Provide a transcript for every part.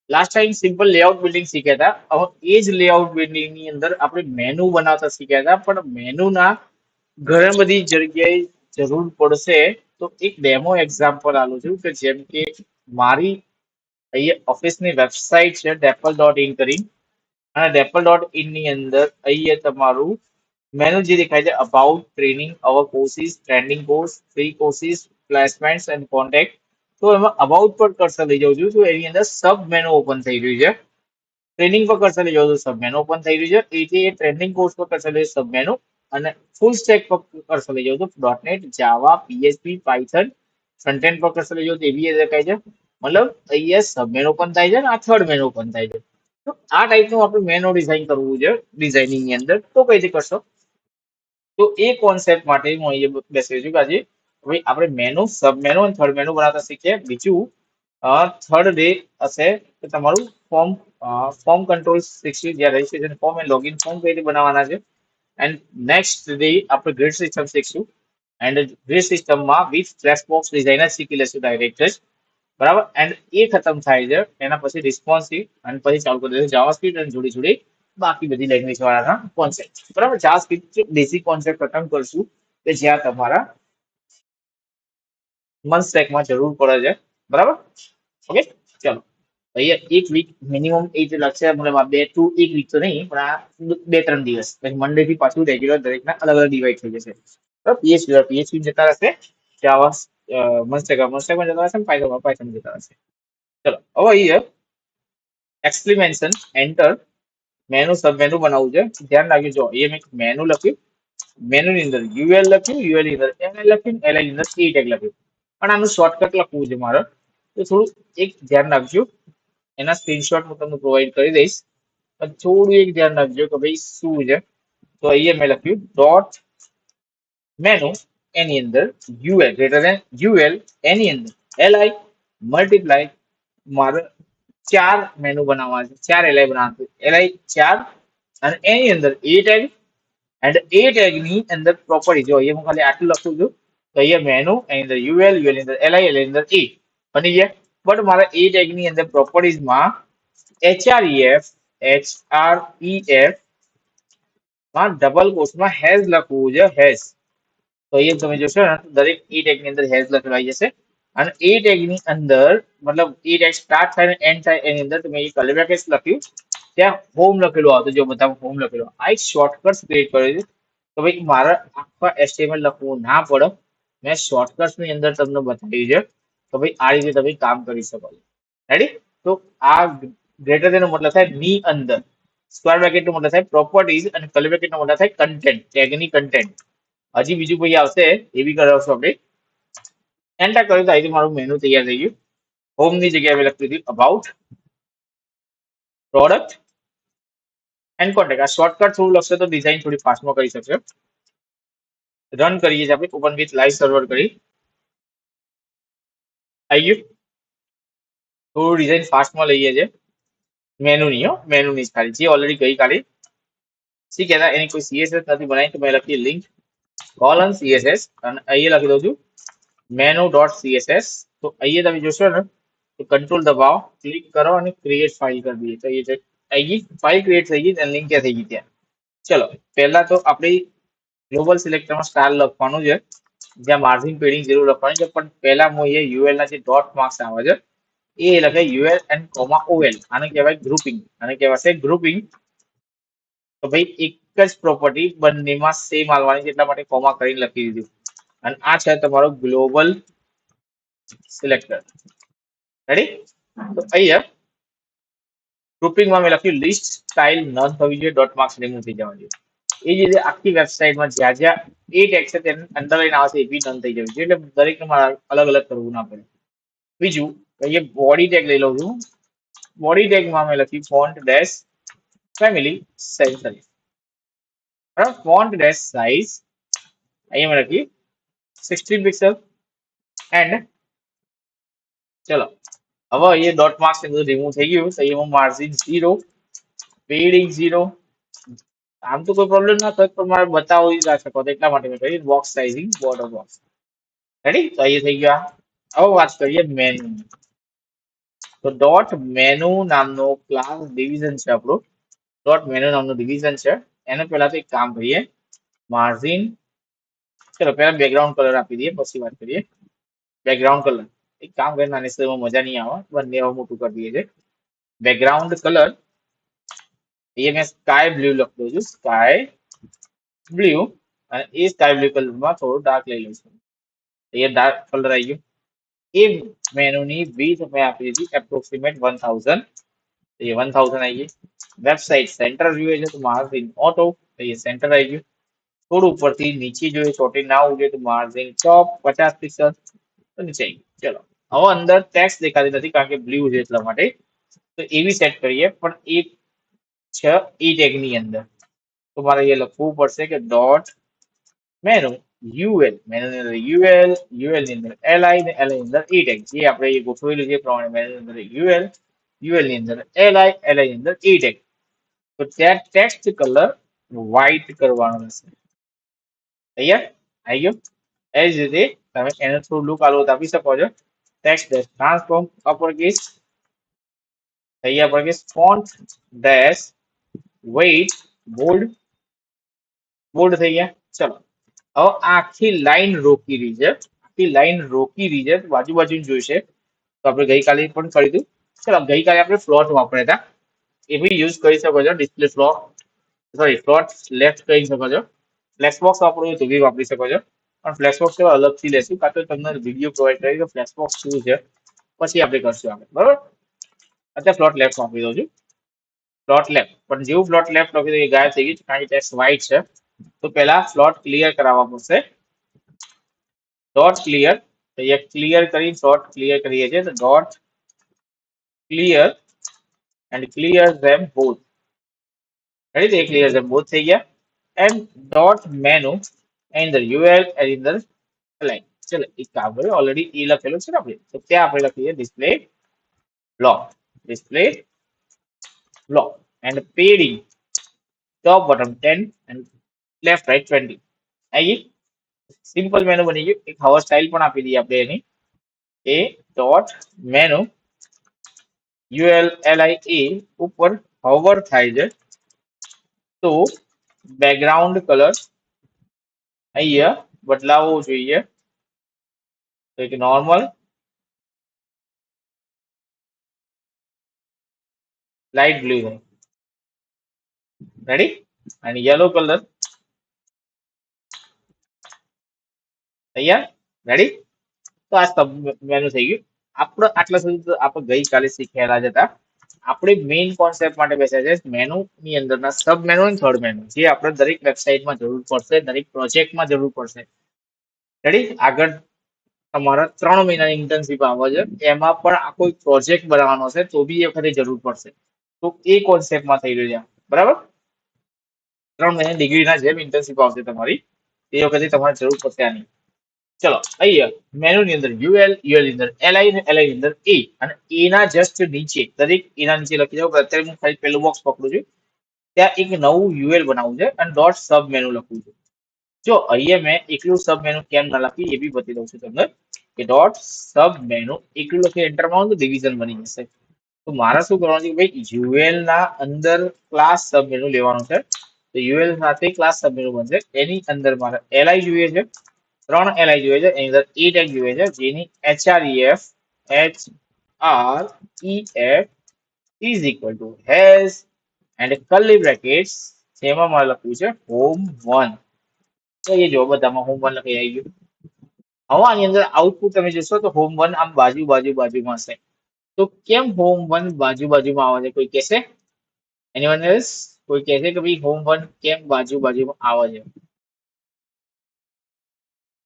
Last time simple layout building શીખ્યા હતા. હવે એ જ લેઆઉટ બિલ્ડિંગ ની અંદર આપણે મેનુ બનાવતા શીખ્યા હતા, પણ મેનુના ઘણી બધી જગ્યાએ જરૂર પડશે. તો એક ડેમો એક્ઝામ્પલ આલું છું કે જેમ કે મારી અહીંયા ઓફિસની વેબસાઇટ છે dapple.in કરી, અને dapple.in ની અંદર અહીંયા તમારું મેનુ જે દેખાય છે about, training, our courses, trending course, free courses, placements and contact. તો એમાં અબાઉટ પર કર્સર લઈ જાઉં છું તો એની અંદર સબ મેનુ ઓપન થઈ રહ્યું છે. ટ્રેનિંગ પર કર્સર લઈ જાઉં તો સબ મેનુ ઓપન થઈ રહ્યું છે. એથી એ ટ્રેન્ડિંગ કોર્સ પર કર્સર લઈ સબ મેનુ, અને ફૂલ સ્ટેક પર કર્સર લઈ જાઉં તો .NET, જાવા, PHP, પાયથન, ફ્રન્ટ એન્ડ પર કર્સર લઈ જાઉં તો એવી દેખાય છે. મતલબ અહીંયા સબ મેનુ ઓપન થાય છે અને આ થર્ડ મેનુ ઓપન થાય છે. તો આ ટાઈપનું આપણે મેનુ ડિઝાઇન કરવું છે ડિઝાઇનિંગ ની અંદર. તો કઈ રીતે કરશો? તો એ કોન્સેપ્ટ માટે હું અહીંયા બેસી છું કે આજે ભાઈ આપણે મેનુ, સબ મેનુ અને થર્ડ મેનુ બનાવતા શીખીએ. બીજું થર્ડ ડે હશે કે તમારું ફોર્મ કંટ્રોલ શીખશું, જ્યાં રજીસ્ટ્રેશન ફોર્મ અને લોગિન ફોર્મ કઈ રીતે બનાવવાના છે. એન્ડ નેક્સ્ટ ડે આપણે ગ્રીડ સિસ્ટમ શીખશું. એન્ડ ગ્રીડ સિસ્ટમમાં વિથ ફ્લેશ બોક્સ ડિઝાઇન જ શીખી લેશું ડાયરેક્ટ જ. બરાબર. એન્ડ એ ખતમ થાય છે એના પછી રિસ્પોન્સિવ, અને પછી ચાલુ કરી દેશું જાવાસ્ક્રિપ્ટ અને જોડી જોડી બાકી બધી લેંગ્વેજ વાળાના કોન્સેપ્ટ. બરાબર. જાવાસ્ક્રિપ્ટ બેસિક કોન્સેપ્ટ ખતમ કરશું કે જ્યાં તમારા મંથ સ્ટેકમાં જરૂર પડે છે. બરાબર. ઓકે, ચલો. અહીંયા એક વીક મિનિમમ એ જ લાગશે, મતલબ આ 2 to 1 વીક તો નહીં, પણ આ 2-3 દિવસ, મંડે થી પાછું રેગ્યુલર દરેકના અલગ અલગ ડિવાઈડ થઈ જશે. બરાબર. પીએચપી જતા રહેશે, જાવા મસ્ટેકમાં જતા રહેશે, પાયથન જતા રહેશે. ચલો, હવે અહીંયા explanation enter menu sub menu બનાવવું છે. ધ્યાન રાખજો. જો એ મેં મેનુ લખ્યું, મેનુ ની અંદર યુએલ લખ્યું, યુએલ ની અંદર એલઆઈ લખ્યું, એલઆઈ ની અંદર એ ટેગ લખ્યું. પણ આનું શોર્ટકટ લખવું છે મારે, તો થોડું એક ધ્યાન રાખજો. એના સ્ક્રીનશોટ હું તમને પ્રોવાઈડ કરી દઈશ, પણ થોડું એક ધ્યાન રાખજો કે ભાઈ શું છે. તો અહીંયા મેં લખ્યું ડોટ મેનુ, એની અંદર યુએલ ગ્રેટર ધેન યુએલ, એની અંદર એલઆઈ મલ્ટીપ્લાય, મારે 4 મેનુ બનાવવા છે, 4 એલઆઈ બનાવવા છે, એલઆઈ 4, અને એની અંદર એ ટેગ, એન્ડ એ ટેગ ની અંદર પ્રોપર્ટી. જો અહીંયા હું ખાલી આટલું લખું છું તો અહીંયા મેનુ, એની અંદર યુએલ, યુએલ ની અંદર એલઆઈ, એલઆઈ ની અંદર એ બની ગયા. બટ મારે એ ટેગ ની અંદર પ્રોપર્ટીઝમાં HREF, HREF માં ડબલ કોર્સમાં હેઝ લખવું છે, હેઝ. તો અહીંયા તમે જોશો ને દરેક એ ટેગ ની અંદર હેઝ લખેલું આવી જશે. અને એ ટેગ ની અંદર મતલબ એ ટેગ સ્ટાર્ટ થાય ને એન્ડ થાય એની અંદર તમે એ કર્લી બ્રેકેટ્સ લખ્યું, ત્યાં હોમ લખેલું આવતું. જો બધા હોમ લખેલું, આ એક શોર્ટકટ ક્રિએટ કર્યું છે તો ભાઈ મારે આખા HTML લખવું ના પડે. મેં શોર્ટકટ્સ ની અંદર તમને બતાવ્યું છે તો ભાઈ આ રીતે તમે કામ કરી શકો છો. રેડી? તો આ ગ્રેટર ધેન નો મતલબ થાય ની અંદર, સ્ક્વેર બ્રેકેટ નો મતલબ થાય પ્રોપર્ટીઝ, અને કર્લી બ્રેકેટ નો મતલબ થાય કન્ટેન્ટ, ટેગની કન્ટેન્ટ. હજી બીજું ભાઈ આવશે એ બી કરાવશું આપણે. એન્ટર કર્યું તો અહીંથી મારું મેનુ તૈયાર થઈ ગયું. હોમ ની જગ્યાએ મેં લખ્યું હતું અબાઉટ, પ્રોડક્ટ એન્ડ કોન્ટેક્ટ. આ શોર્ટકટ થોડું લખશે તો ડિઝાઇન થોડી ફાસ્ટમાં કરી શકશે. રન કરીએ છીએ આપણે, ઓપન વિથ લાઈવ સર્વર કરી. આવી ગયું. થોડું ડિઝાઇન ફાસ્ટમાં લઈએ છીએ. મેનુ નહીં, મેનુ નહીં ખાલી, જે ઓલરેડી ગઈ કાલે શીખ્યા હતા એની કોઈ સીએસએસ નથી બનાવી તો મેં લખી લિંક કોલન સીએસએસ, અને અહીંયા લખી દઉં છું મેનુ ડોટ સીએસએસ. તો અહીંયા તમે જોશો ને તો કંટ્રોલ દબાવો, ક્લિક કરો અને ક્રિએટ ફાઇલ કરી દઈએ. તો એ આવી ફાઇલ ક્રિએટ થઈ ગઈ અને લિંક ક્યાં થઈ ગઈ ત્યાં. ચલો, પહેલા તો આપણે ગ્લોબલ સિલેક્ટરમાં સ્ટાર લખવાનું છે, જ્યાં માર્જિન પેડિંગ જરૂર લખવાની છે. પણ પહેલા હું અહીંયા યુએલ ના જે ડોટ માર્ક્સ આવે છે એ લખે યુએલ એન્ડ કોમા ઓએલ. આને કહેવાય ગ્રુપિંગ, આને કહેવાશે ગ્રુપિંગ. તો ભાઈ એક જ પ્રોપર્ટી બંનેમાં સેમ આવવાની છે એટલા માટે કોમા કરીને લખી દીધું. અને આ છે તમારો ગ્લોબલ સિલેક્ટર. રેડી? તો અહીંયા ગ્રુપિંગમાં મેં લખ્યું લિસ્ટ સ્ટાઇલ નન થવી જોઈએ, ડોટ માર્ક્સ રિમૂવ થઈ જવા જોઈએ. એ જ રીતે આખી વેબસાઇટમાં જ્યાં જ્યાં એ ટેગ છે તેને અંડરલાઈન આવશે એ બી નન થઈ જવું જોઈએ. એટલે દરેકને મારે અલગ અલગ કરવું ના પડે. બીજું અહીંયા બોડી ટેગ લઈ લઉં છું. બોડી ટેગમાં મેં લખ્યું ફોન્ટ ડેશ ફેમિલી સેન્સરી. બરાબર. ફોન્ટ ડેશ સાઇઝ અહીંયા મેં લખ્યું 16 પિક્સલ. એન્ડ ચલો, હવે અહીંયા ડોટ માર્ક્સ ને બધું રિમૂવ થઈ ગયું. તો અહીંયા માર્જિન 0, પેડિંગ 0. આમ તો કોઈ પ્રોબ્લેમ ના થાય પણ મારે બતાવી ના શકો તો એટલા માટે મેં કહ્યું box sizing border box. Ready? તો અહીંયા થઈ ગયા. હવે વાત કરીએ મેનુ. તો તો ડોટ મેનુ નામનો ક્લાસ ડિવિઝન છે આપણું. ડોટ મેનુ નામનું ડિવિઝન છે. એને પહેલા તો એક કામ કરીએ, માર્જિન, ચલો પહેલા બેકગ્રાઉન્ડ કલર આપી દઈએ, પછી વાત કરીએ. બેકગ્રાઉન્ડ કલર એક કામ કરીને નાની સ્ક્રીનમાં મજા નહીં આવે, બંને હવે મોટું કરી દઈએ છે. બેકગ્રાઉન્ડ કલર એ મેં સ્કાય બ્લુ લખતો છું, સ્કાય બ્લુ, અને એ સ્કાય બ્લુ કલરમાં થોડું ડાર્ક લઈ લઉં છું. એ ડાર્ક કલર આવી ગયું. એ મેનુની width મેં આપી દીધી એપ્રોક્સિમેટ 1000, તો એ 1000 આવી ગઈ. વેબસાઇટ સેન્ટર જોઈએ છે તો માર્જિન ઓટો, તો એ સેન્ટર આવી ગયું. થોડું ઉપરથી નીચે જોઈએ, ચોટી ના આવવું જોઈએ તો માર્જિન ટોપ 50 પિક્સલ, તો નીચે આવી ગયું. ચલો હવે અંદર ટેક્સ્ટ દેખાતી નથી કારણ કે બ્લુ છે એટલા માટે, તો એવી સેટ કરીએ. પણ એ છે એ ટેગની અંદર, તો મારે એ લખવું પડશે કે ડોટ મેનુ યુએલ, મેનુ ની અંદર યુએલ, યુએલ ની અંદર એલઆઈ, ને એલઆઈ ની અંદર ઈ ટેગ, જે આપણે એ ગોઠવેલું છે પ્રમાણે મેનુ ની અંદર યુએલ, યુએલ ની અંદર એલઆઈ, એલઆઈ ની અંદર ઈ ટેગ. તો ત્યાં ટેક્સ્ટ કલર વ્હાઇટ કરવાનો રહેશે. તૈયાર આવી ગયો. એ જ રીતે તમે એને થોડું લુક આલો આપી શકો છો. Text dash transform upper case, થઈ upper case, font dash weight bold, bold થઈ ગયા. ચલો હવે આખી લાઈન રોકી રહી છે, આખી લાઈન રોકી રહી છે, બાજુ બાજુ જોઈશે. તો આપણે ગઈકાલે પણ કરી દીધું. ચલો ગઈકાલે આપણે ફ્લોટ વાપર્યા હતા, એ બી યુઝ કરી શકો છો. Display float, sorry float left કરી શકો છો. ફ્લેક્સબોક્સ વાપરવું હોય તો બી વાપરી શકો છો, પણ ફ્લેક્સબોક્સ અલગથી લેશું, કાં તો તમને વિડીયો પ્રોવાઈડ કરી કે ફ્લેક્સબોક્સ શું છે, પછી આપણે કરશું આપણે, બરાબર. અત્યારે ફ્લોટ લેફ્ટ વાપરી દઉં છું, ફ્લોટ લેફ્ટ. પણ જેવું ફ્લોટ લેફ્ટ લખી દઉં એ ગાયબ થઈ ગયું કારણ કે ટેક્સ્ટ વ્હાઇટ છે. તો પહેલા ફ્લોટ ક્લિયર કરાવવા પડશે. ડોટ ક્લિયર, તો એ ક્લિયર કરી ડોટ ક્લિયર કરીએ છીએ, તો dot clear and clear them both. ready, તો ક્લિયર ધેમ બોથ થઈ ગયા. એન્ડ ડોટ મેનુ અંદર યુએલ એન્ડ અંદર એલાઇન. ચલો એક કામ કર્યું, ઓલરેડી એ લખેલું છે ને આપણે, તો ત્યાં આપણે લખીએ display block, display block and padding top bottom 10 and left right 20. આવી ગઈ. સિમ્પલ મેનુ બની ગયું. એક હવા સ્ટાઇલ પણ આપી દઈએ આપણે એની, a dot menu UL LI a ઉપર હોવર થાય છે તો બેકગ્રાઉન્ડ કલર અહીંયા બદલાવવો જોઈએ, તો એક નોર્મલ લાઇટ બ્લુ થાય. રેડી, અને યલો કલર તૈયાર. રેડી, તો આ સબ મેનુ થઈ ગયું. આપણે આટલા સુધી તો આપણે ગઈકાલે શીખેલા જ હતા. આપણે મેઇન કોન્સેપ્ટ માટે બેસ્યા છે મેનુ ની અંદરના સબ મેનુ અને થર્ડ મેનુ, જે આપણે દરેક વેબસાઇટમાં જરૂર પડશે, દરેક પ્રોજેક્ટમાં જરૂર પડશે. રેડી, આગળ તમારા 3 મહિનાની ઇન્ટર્નશીપ આવે છે, એમાં પણ આ કોઈ પ્રોજેક્ટ બનાવવાનો છે તો બી એ વખતે જરૂર પડશે. તો એ કોન્સેપ્ટમાં થઈ રહ્યું છે, બરાબર. 3 મહિનાની ડિગ્રીના જેમ ઇન્ટર્નશીપ આવશે તમારી, એ વખતે તમારે જરૂર પડશે આની. ચલો અહીંયા મેનુ ની અંદર યુએલ, યુએલ ની અંદર એલઆઈ, ને એલઆઈ ની અંદર એ, અને એના જસ્ટ નીચે દરેક એના નીચે લખી દો. અત્યારે હું ખાલી પેલું બોક્સ પકડું છું, ત્યાં એક નવું યુએલ બનાવવું છે અને ડોટ સબ મેનુ લખવું છે. જો અહીંયા મેં એકલું સબ મેનુ કેમ ના લખ્યું એ બી બતાવી દઉં છું તમને, કે ડોટ સબ મેનુ એકલું લખી એન્ટર મારો તો ડિવિઝન બની જશે. તો મારે શું કરવાનું છે ભાઈ, યુએલ ના અંદર ક્લાસ સબ મેનુ લેવાનું છે. તો યુએલ સાથે ક્લાસ સબ મેનુ બનશે, એની અંદર મારે એલઆઈ જોઈએ છે, 3 એલઆઈ જોઈએ છે, એની અંદર ઈ ટેગ જોઈએ છે, જેની HREF HREF is equal to has and curly brackets, જેમાં મારે લખવું છે home1. તો એ જો બધામાં home1 લખી આવી ગયું. હવે આની અંદર આઉટપુટ તમે જોશો તો home1 આમ બાજુમાં હશે. તો કેમ home1 બાજુમાં આવે છે, કોઈ કહેશે? Anyone else? કોઈ કહેશે કે ભાઈ home1 કેમ બાજુમાં આવે છે?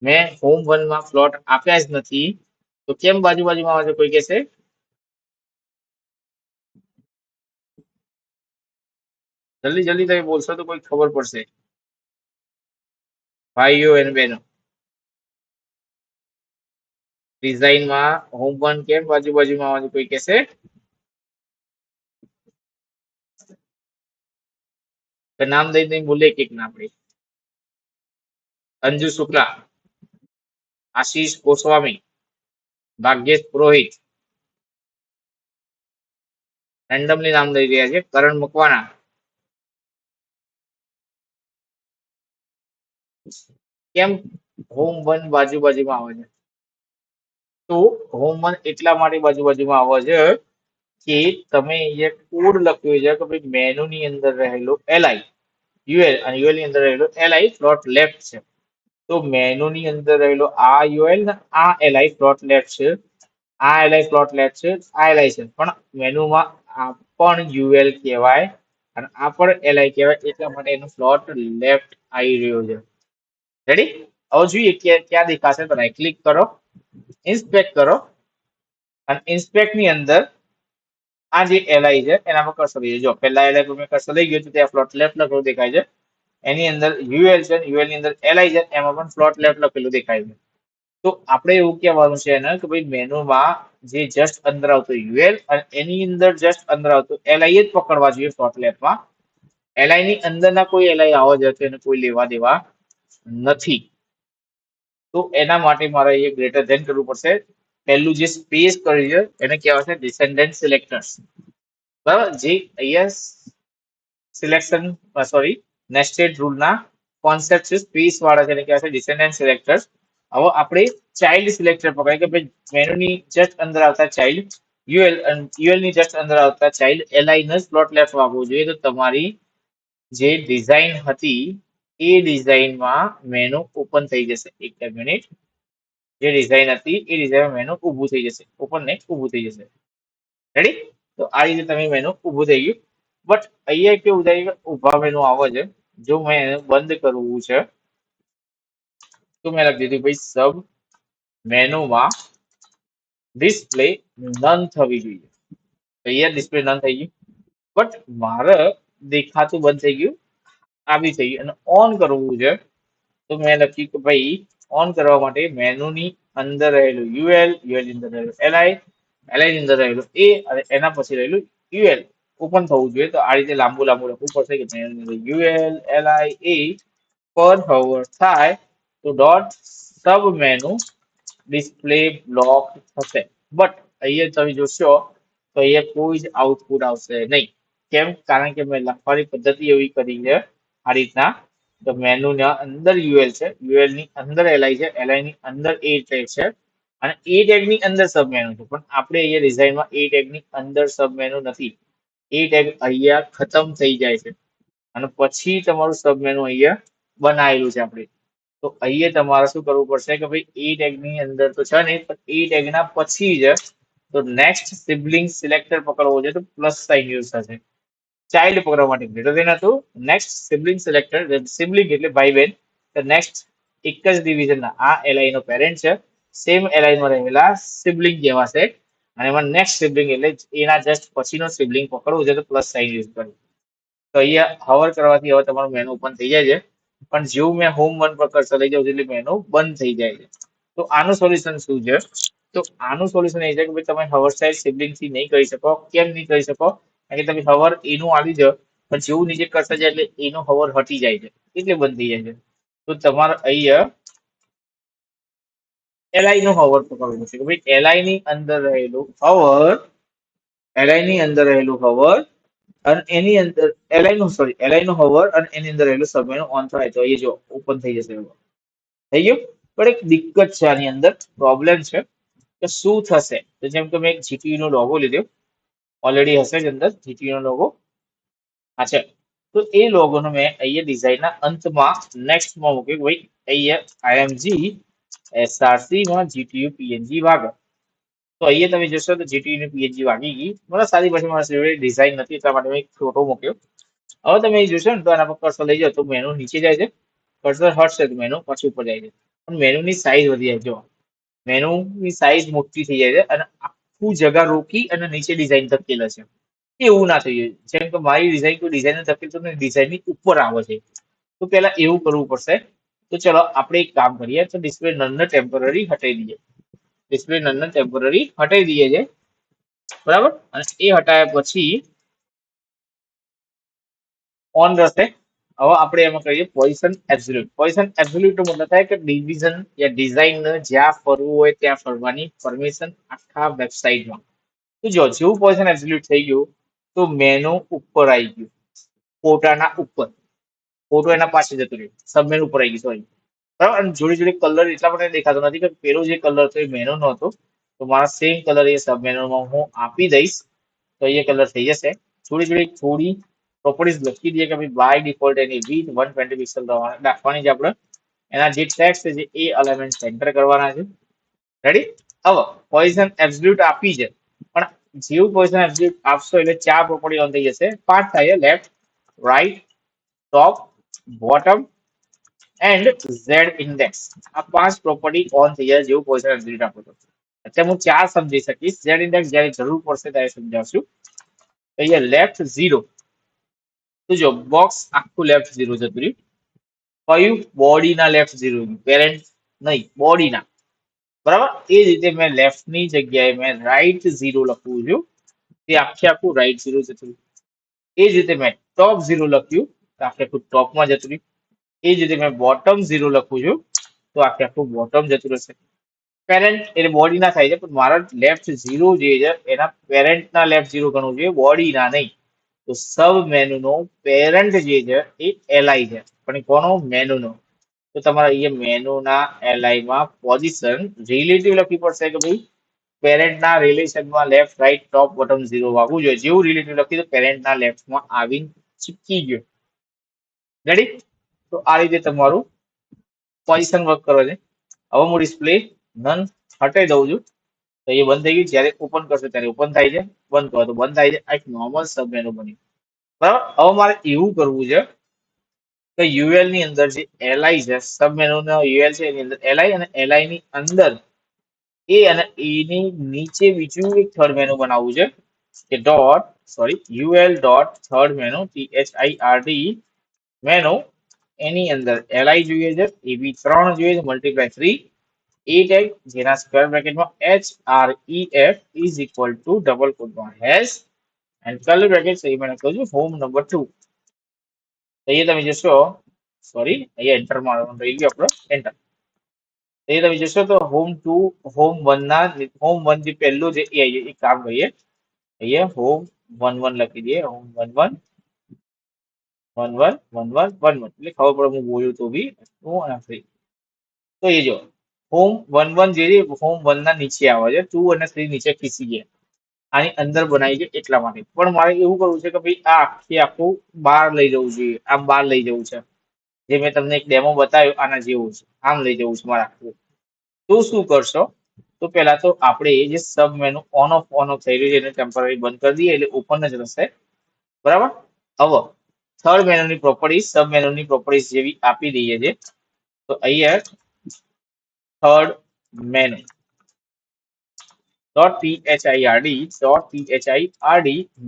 મેં home1 માં ફ્લોટ આપ્યા જ નથી, તો કેમ બાજુમાં આવે છે, કોઈ કહેશે? જલ્દી જલ્દી તમે બોલશો તો કોઈ ખબર પડશે, ભાઈઓ અને બહેનો. ડિઝાઇનમાં home1 કેમ બાજુમાં આવે છે, કોઈ કહેશે? તો નામ દઈ બોલે એક ના આપણે. અંજુ શુક્લા, આશીષ ગોસ્વામી, ભાગ્યેશ પુરોહિત, રેન્ડમલી નામ લઈ રહ્યા છે. કરણ મકવાણા. કેમ હોમ 1 બાજુમાં આવે છે? તો હોમ 1 એટલા માટે બાજુમાં આવે છે કે તમે અહીંયા કોડ લખ્યો છે કે ભાઈ મેનુ ની અંદર રહેલો એલઆઈ યુએલ અને યુએલ ની અંદર રહેલો એલઆઈ ફ્લોટ લેફ્ટ છે. તો મેનુ ની અંદર રહેલો આ યુએલ ને આ એલઆઈ ફ્લોટ લેફ્ટ છે. આ એલઆઈ ફ્લોટ લેફ્ટ છે, આ એલઆઈ છે, પણ મેનુમાં આ પણ યુએલ કહેવાય અને આ પણ એલઆઈ કહેવાય, એટલા માટે એનો ફ્લોટ લેફ્ટ આવી રહ્યો છે. રેડી? હવે જોઈએ કે ક્યાં દેખાશે. તો રાઈટ ક્લિક કરો, ઇન્સ્પેક્ટ કરો અને ઇન્સ્પેક્ટ ની અંદર આ જે એલઆઈ છે એના પર કર્સર લઈ જો. પહેલા એલઆઈ પર મેં કર્સર લઈ ગયો તો ત્યાં ફ્લોટ લેફ્ટ લખેલું દેખાય છે. એની અંદર યુએલ છે, યુએલ ની અંદર એલઆઈ છે, એમાં પણ ફ્લોટ લેફ્ટ લખેલું દેખાય છે. તો આપણે એવું કહેવાનું છે એને કે ભાઈ મેનુમાં જે જસ્ટ અંદર આવતો યુએલ અને એની અંદર જસ્ટ અંદર આવતો એલઆઈ જ પકડવા જોઈએ ફ્લોટ લેફ્ટમાં. એલઆઈ ની અંદરના કોઈ એલઆઈ આવો જ તો એને કોઈ લેવા દેવા નથી. તો એના માટે મારે અહીંયા ગ્રેટર ધેન કરવું પડશે. પહેલું જે સ્પેસ કર્યું છે એને કહેવાય છે ડિસેન્ડન્ટ સિલેક્ટર્સ. બરાબર? જે અહીંયા સિલેક્શન સોરી નેસ્ટેડ રૂલના કોન્સેપ્ટ છે સ્પેસ વાળા છે એને કહેવાય છે ડિસેન્ડન્ટ સિલેક્ટર્સ. હવે આપણે ચાઇલ્ડ સિલેક્ટર પકડાય કે ભાઈ મેનુની જસ્ટ અંદર આવતા ચાઇલ્ડ યુએલ અને યુએલ ની જસ્ટ અંદર આવતા ચાઇલ્ડ એલઆઈ ને સ્લોટ લેફ્ટ આપવું જોઈએ. તો તમારી જે ડિઝાઇન હતી એ ડિઝાઇનમાં મેનુ ઓપન થઈ જશે. એક મિનિટ. જે ડિઝાઇન હતી એ ડિઝાઇનમાં મેનુ ઊભું થઈ જશે. ઓપન ને ઊભું થઈ જશે. રેડી? તો આ રીતે તમે મેનુ ઊભું થઈ ગયું. બટ અહીંયા કેવું થાય કે ઊભા મેનુ આવે છે. જો મેં એને બંધ કરવું છે તો મેં લખી દીધું ભાઈ સબ મેનુમાં ડિસ્પ્લે નન થવી જોઈએ. અહીંયા ડિસ્પ્લે નન થઈ ગયું. બટ મારે દેખાતું બંધ થઈ ગયું, આ બી થઈ ગયું. અને ઓન કરવું છે તો મેં લખ્યું કે ભાઈ ઓન કરવા માટે મેનુની અંદર રહેલું યુએલ, યુએલ ની અંદર રહેલું એલઆઈ, એલઆઈ ની અંદર રહેલું એ અને એના પછી રહેલું યુએલ ઓપન થવું જોઈએ. તો આ રીતે લાંબુ લખવું પડશે કે યુએલ એલઆઈ એ પર હોવર થાય તો dot sub menu display block થશે. બટ અહીંયા તમે જોશો તો અહીંયા કોઈ જ આઉટપુટ આવશે નહીં. કેમ? કારણ કે મેં લખવાની પદ્ધતિ એવી કરી છે આ રીતના. તો મેનુ ના અંદર યુએલ છે, યુએલ ની અંદર એલઆઈ છે, એલઆઈ ની અંદર એ ટેગ છે અને એ ટેગ ની અંદર સબ મેનુ છે. પણ આપણે અહીંયા ડિઝાઇનમાં એ ટેગ ની અંદર સબ મેનુ નથી. એ ટેગ અહીંયા ખતમ થઈ જાય છે અને પછી તમારું સબ મેનુ અહીંયા બનાવેલું છે આપણે. તો અહીંયા તમારે શું કરવું પડશે કે ભાઈ એ ટેગ ની અંદર તો છે નહીં, પણ એ ટેગ ના પછી જ તો નેક્સ્ટ સિબલિંગ સિલેક્ટર પકડવો છે તો પ્લસ સાઇન યુઝ થશે. ચાઇલ્ડ પકડવા માટે ગ્રેટર ધેન હતું. નેક્સ્ટ સિબલિંગ સિલેક્ટર, સિબલિંગ એટલે ભાઈ બહેન. તો નેક્સ્ટ એક જ ડિવિઝનના આ એલઆઈ નો પેરેન્ટ છે, સેમ એલઆઈ માં રહેલા સિબલિંગ કહેવાશે. અને એમાં નેક્સ્ટ સિબલિંગ એટલે એના જસ્ટ પછીનો સિબલિંગ પકડવું છે તો પ્લસ સાઇન યુઝ કરવું. તો અહીંયા હવર કરવાથી હવે તમારું મેનુ ઓપન થઈ જાય છે. પણ જેવું મેં હોમ 1 પર કર્સર લઈ જાઉં એટલે મેનુ બંધ થઈ જાય છે. તો આનું સોલ્યુશન શું છે? તો આનું સોલ્યુશન એ છે કે ભાઈ તમે હવર સાઇઝ સિબલિંગ થી નહીં કરી શકો. કેમ નહીં કરી શકો? કારણ કે તમે હવર એનું આવી જાઓ પણ જેવું નીચે કરશે જાય એટલે એનો હવર હટી જાય છે એટલે બંધ થઈ જાય છે. તો તમારે અહીંયા એલઆઈ નો હવર પકડવું છે કે ભાઈ એલઆઈ ની અંદર રહેલું હવર, એલઆઈ ની અંદર રહેલું હવર અને એની અંદર એલઆઈ નું સોરી એલઆઈ નું હવર અને એની અંદર રહેલું સબ મેનુ ઓન થાય તો અહીંયા જો ઓપન થઈ જશે. થઈ ગયું? પણ એક દિક્કત છે આની અંદર, પ્રોબ્લેમ છે કે શું થશે. તો જેમ કે મેં એક જીટીયુ નો લોગો લીધો, ઓલરેડી હશે જ અંદર જીટીયુ નો લોગો. અચ્છા, તો એ લોગોનો મેં અહીંયા ડિઝાઇનના અંતમાં નેક્સ્ટમાં મૂક્યું ભાઈ અહીંયા આઈએમજી એસઆરસી માં જીટીયુ પીએનજી વાગે. તો અહીંયા તમે જોશો તો જીટીયુ ની પીએનજી વાગી ગઈ. મને સારી પછી મારી ડિઝાઇન નથી એટલા માટે મેં એક ફોટો મૂક્યો. હવે તમે જોશો ને તો આના પર કર્સર લઈ જાઓ તો મેનુ નીચે જાય છે, કર્સર હટશે તો મેનુ પછી ઉપર જાય છે. પણ મેનુની સાઈઝ વધી જાય. જો મેનુની સાઈઝ મોટી થઈ જાય છે અને આખું જગા રોકી અને નીચે ડિઝાઇન ધકેલે છે. એવું ના થઈ જાય. જેમ કે મારી ડિઝાઇન કોઈ ડિઝાઇન ધકેલતો ને ડિઝાઇન ની ઉપર આવે છે. તો પેલા એવું કરવું પડશે. તો ચલો આપણે એક કામ કરીએ તો ડિસ્પ્લે નન ને ટેમ્પરરી હટાવી દઈએ. ડિસ્પ્લે નન ને ટેમ્પરરી હટાવી દઈએ છે. બરાબર? અને એ હટાવ્યા પછી ઓન રહેશે. હવે આપણે એમાં કહીએ પોઝિશન એબ્સોલ્યુટ. પોઝિશન એબ્સોલ્યુટ નો મતલબ થાય કે ડિવિઝન યા ડિઝાઇન જ્યાં ફરવું હોય ત્યાં ફરવાની પરમિશન આખા વેબસાઇટમાં. તો જો જેવું પોઝિશન એબ્સોલ્યુટ થઈ ગયું તો મેનુ ઉપર આવી ગયું, ફોટાના ઉપર, ફોટો એના પાસે જતો રહ્યો, સબ મેનુ ઉપર આવી ગયું, સોરી. બરાબર. અને જોડે જોડે કલર એટલા માટે દેખાતો નથી કે પેલો જે કલર હતો એ મેનુ નો હતો, તો મારા સેમ કલર એ સબ મેનુમાં હું આપી દઈશ તો એ કલર થઈ જશે. જોડે જોડે થોડી પ્રોપર્ટીઝ લખી દઈએ કે ભાઈ બાય ડિફોલ્ટ એની વિથ 120 પિક્સેલ રાખવાની છે આપણે. એના જે ટેક્સ્ટ છે એ એલિમેન્ટ સેન્ટર કરવાના છે. રેડી. હવે પોઝિશન એબ્સોલ્યુટ આપી છે, પણ જેવું પોઝિશન એબ્સોલ્યુટ આપશો એટલે 4 પ્રોપર્ટી ઓન થઈ જશે. 5 થાય, left, right, top, bottom and Z index. આ 5 પ્રોપર્ટી ઓન થઈ જાય જેવું પોઝિશન એબ્સોલ્યુટ આપો તો. અત્યારે હું 4 સમજી શકીશ, ઝેડ ઇન્ડેક્સ જ્યારે જરૂર પડશે ત્યારે સમજાવશું. તો અહીંયા લેફ્ટ 0, તો જો બોક્સ આખું લેફ્ટ 0 જતું રહ્યું. કયું? બોડીના લેફ્ટ 0, પેરેન્ટ નહીં, બોડીના. બરાબર. એ જ રીતે મેં લેફ્ટ ની જગ્યાએ મેં રાઈટ 0 લખવું છું, તે આખે આખું રાઈટ 0 જતું રહ્યું. એ જ રીતે મેં ટોપ 0 લખ્યું તો આખે આખું ટોપમાં જતું રહ્યું. એ જ રીતે મેં બોટમ 0 લખું છું તો આખે આખું બોટમ જતું રહેશે. પેરેન્ટ એટલે બોડી ના થાય છે, પણ મારા લેફ્ટ 0 જે છે એના પેરેન્ટ ના લેફ્ટ 0 ગણવું જોઈએ, બોડી ના નહીં. તો સબ મેનુ નો પેરેન્ટ જે છે એ એલઆઈ છે, પણ એ કોનો? મેનુ નો. તો તમારે અહીંયા મેનુ ના એલઆઈ માં પોઝિશન રિલેટિવ લખવી પડશે કે ભાઈ પેરેન્ટ ના રિલેશનમાં લેફ્ટ, રાઈટ, ટોપ, બોટમ 0 વાગવું જોઈએ. જેવું રિલેટિવ લખી તો પેરેન્ટ ના લેફ્ટ માં આવીને ચીપકી ગયો. રેડી. તો આ રીતે તમારું પોઝિશન વર્ક કરે છે. હવે હું ડિસ્પ્લે નન હટાઈ દઉં છું તો એ બંધ થઈ ગયું. જ્યારે ઓપન કરશો ત્યારે ઓપન થાય છે, બંધ કરો તો બંધ થાય છે. આ એક નોર્મલ સબ મેનુ બન્યું. બરાબર. હવે મારે એવું કરવું છે કે યુએલ ની અંદર જે એલઆઈ છે, સબ મેનુ નો યુએલ છે એની અંદર એલઆઈ, અને એલઆઈ ની અંદર એ અને એની નીચે બીજું એક થર્ડ મેનુ બનાવવું છે કે dot, sorry, UL dot third menu, THIRD menu. એની અંદર એલઆઈ જોઈએ છે, એબી 3 જોઈએ છે, મલ્ટીપ્લાય 3, એ ટેગ જેના સ્ક્વેર બ્રેકેટમાં HREF is equal to double કોટમાં હેશ એન્ડ કર્લી બ્રેકેટ. એ મને કહું છું હોમ નંબર 2. અહીંયા તમે જશો, સોરી, અહીંયા એન્ટર મારવાનું રહી ગયું આપણો, એન્ટર. અહીંયા તમે જશો તો હોમ 2, હોમ 1 ના, હોમ 1 જે પહેલું છે એ એક કામ કરીએ, અહીંયા હોમ 1 લખી દઈએ, હોમ 1 એટલે ખબર પડે હું બોલ્યું તો બી 2 અને 3. તો એ જો હોમ 1 જે છે હોમ 1 ના નીચે આવે છે, 2 અને 3 નીચે ખીસી ગયા, આની અંદર બનાવી છે એટલા માટે. પણ મારે એવું કરવું છે કે ભાઈ આ આખે આખું બહાર લઈ જવું જોઈએ, આમ બહાર લઈ જવું છે. જે મેં તમને એક ડેમો બતાવ્યો આના જેવું છે, આમ લઈ જવું છે મારે આખું. તો શું કરશો? તો પેલા તો આપણે જે સબ મેનુ ઓન ઓફ થઈ રહ્યું છે એને ટેમ્પરરી બંધ કરી દઈએ એટલે ઓપન જ રહેશે. બરાબર. હવે થર્ડ મેનુની પ્રોપર્ટીઝ સબ મેનુની પ્રોપર્ટીઝ જેવી આપી દઈએ છે. તો અહીંયા થર્ડ મેનુ .phird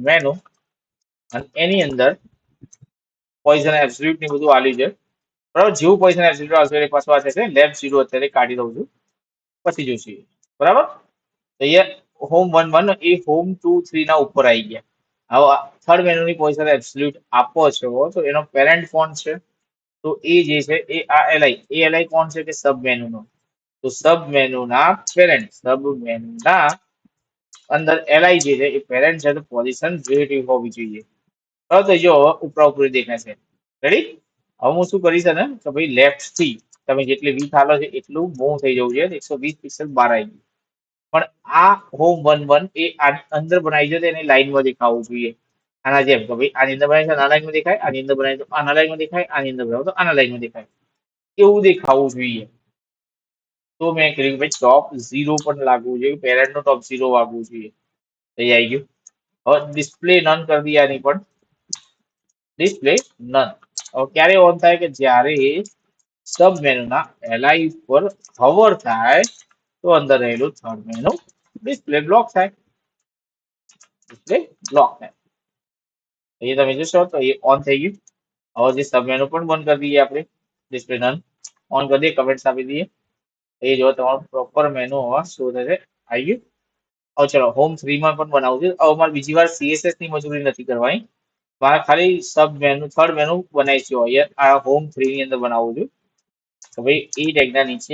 મેનુ, અને એની અંદર પોઝિશન એબ્સોલ્યુટ ની બધું આલ્યું છે. બરાબર. જેવું પોઝિશન એબ્સોલ્યુટ આવશે એટલે પાછું આ થશે. લેફ્ટ 0 અત્યારે કાઢી દઉં છું, પછી જોઈશું. બરાબર. તો અહીંયા હોમ 1 એ હોમ 2, 3 ના ઉપર આવી ગયા. હવે થર્ડ મેનુની પોઝિશન એબ્સોલ્યુટ આપો છો તો એનો પેરેન્ટ કોણ છે? તો એ જે છે એ આ એલઆઈ, એ એલઆઈ કોણ છે કે સબ મેનુ નો. તો સબ મેનુ ના પેરેન્ટ, સબ મેનુ ના અંદર એલઆઈ જે છે એ પેરેન્ટ છે, તો પોઝિશન રિલેટિવ હોવી જોઈએ. તો જો ઉપરા ઉપરી દેખાશે. રેડી. હવે હું શું કરીશ ને કે ભાઈ લેફ્ટ થી તમે જેટલી વીથ આલો છે એટલું મૂવ થઈ જવું છે, 120 પિક્સેલ બહાર આવી ગયું. પણ આ હોમ 1 એ આની અંદર બનાવી છે તો એની લાઈનમાં દેખાવું જોઈએ, આના જેમ કે ભાઈ આની અંદર બનાવી તો આના લાઈનમાં દેખાય, આની અંદર બનાવી તો આના લાઈનમાં દેખાય, આની અંદર બનાવો તો આના લાઈનમાં દેખાય, એવું દેખાવું જોઈએ. તો મેં કર્યું ભાઈ ટોપ 0 પણ લાગવું જોઈએ, પેરેન્ટ નો ટોપ 0 વાગવું જોઈએ. થઈ આવી ગયું. હવે ડિસ્પ્લે નન કરી દઈએ આની પણ, ડિસ્પ્લે નન. હવે ક્યારે ઓન થાય કે જ્યારે સબ મેનુ ના એલઆઈ પર હોવર થાય તો અંદર રહેલું થર્ડ મેનુ ડિસ્પ્લે બ્લોક થાય, ડિસ્પ્લે બ્લોક થાય. એ તમે જોશો તો એ ઓન થઈ ગયું. હવે જે સબ મેનુ પણ બંધ કરી દઈએ આપણે, ડિસ્પ્લે નન ઓન કરી દઈએ, કમેન્ટ્સ આપી દઈએ. એ જો તમારું પ્રોપર મેનુ હવે શો થશે, આવી ગયું. હવે ચલો હોમ 3 માં પણ બનાવું છે. હવે મારે બીજી વાર CSS ની મજૂરી નથી કરવાની, મારે ખાલી સબ મેનુ થર્ડ મેનુ બનાવી છે. અહીંયા આ હોમ 3 ની અંદર બનાવું છું. તો ભાઈ એ ટેગ ના નીચે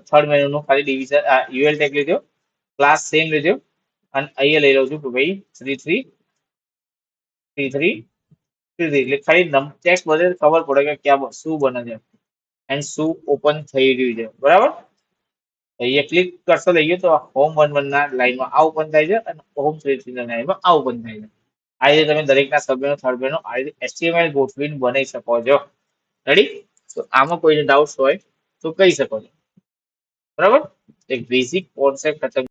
થર્ડ મેનુ નું ખાલી ડિવિઝન યુએલ ટેગ લીધો, ક્લાસ સેમ લીધો, અને અહીંયા લઈ લઉં છું કે ભાઈ 3 3 3 એટલે ખાલી ટેક્સ્ટ બધે ખબર પડે કે ક્યાં શું બને છે એન્ડ શું ઓપન થઈ રહ્યું છે, બરાબર. અહીંયા ક્લિક કરશો લઈએ તો હોમ 1 ના લાઈનમાં આ ઓપન થાય છે અને હોમ 3 ના લાઈનમાં આ ઓપન થાય છે. આ રીતે તમે દરેકના સભ્યનો થર્ડ આ રીતે HTML ગોઠવીને બનાવી શકો છો. રેડી? તો આમાં કોઈને ડાઉટ હોય તો કહી શકો છો, બરાબર. એક બેઝિક કોન્સેપ્ટ